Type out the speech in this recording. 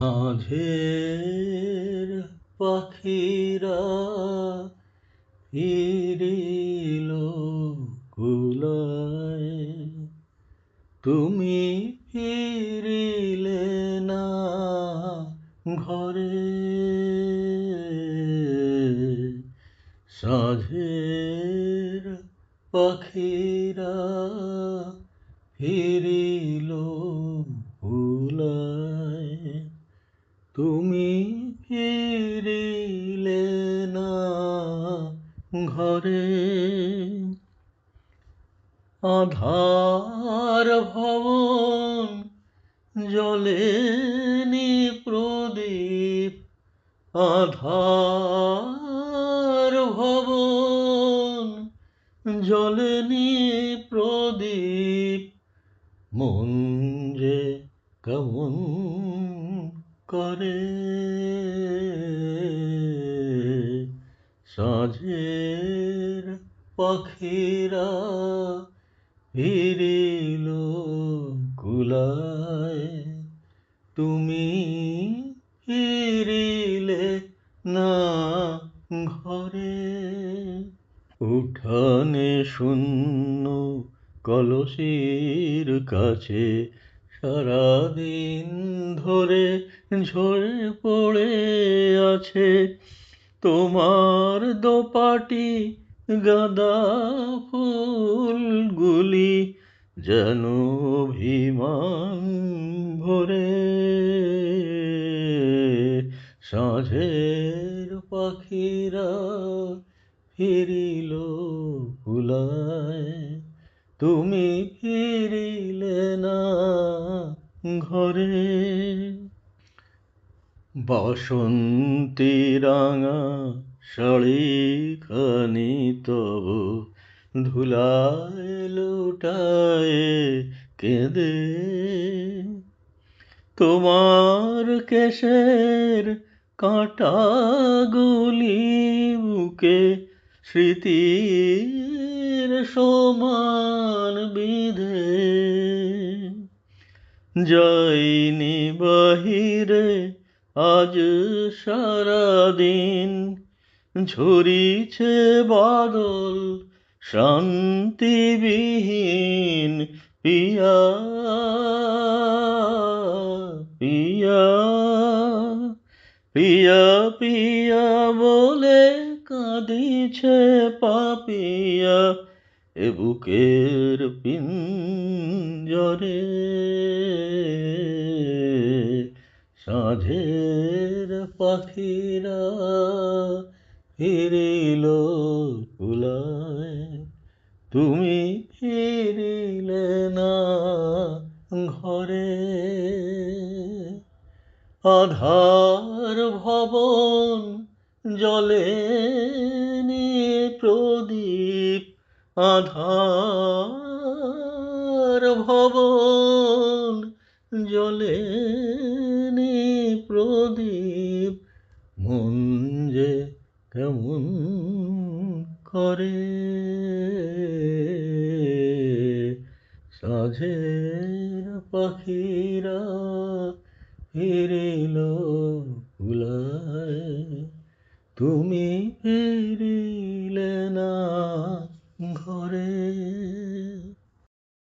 মাঝের পাখিরা ফিরিল কুলায়, তুমি ফিরিলে না ঘরে। সাঁঝের পাখিরা ফিরিল কুলায়, তুমি ফিরিলে না ঘরে। আধার ভবন জ্বলেনি প্রদীপ, আধার ভবন জ্বলেনি প্রদীপ, মন যে কেমন করে। সাঁঝের পাখিরা ফিরিল কুলায়, তুমি ফিরিলে না ঘরে। উঠানে শূন্য কলসির কাছে সারাদিন ধরে ঝরে পড়ে আছে তোমার দোপাটি গাঁদা ফুলগুলি, যেন অভিমান ভরে। সাঁঝের পাখিরা ফিরিল কুলায়, তুমি ফিরিলে না ঘরে। বাসন্তী রাঙা শাড়িখানি তব ধুলায় লুটায় কেঁদে, তোমার কেশের কাঁটাগুলি বুকে স্মৃতির সমান বিঁধে। যাইনি বাহিরে আজ সারাদিন, ঝরিছে বাদল শান্তিবিহীন। পিয়া পিয়া পিয়া পিয়া বলে কাঁদিছে পাপিয়া এ বুকের পিঞ্জরে। সাঁঝের পাখিরা ফিরিল কুলায়, তুমি ফিরিলে না ঘরে। আধার ভবন জ্বলেনি প্রদীপ, আধার ভবন জ্বলেনি প্রদীপ, মন যে কেমন করে। সাঁঝের পাখিরা ফিরিল কুলায়, তুমি ফিরিলে না ঘরে।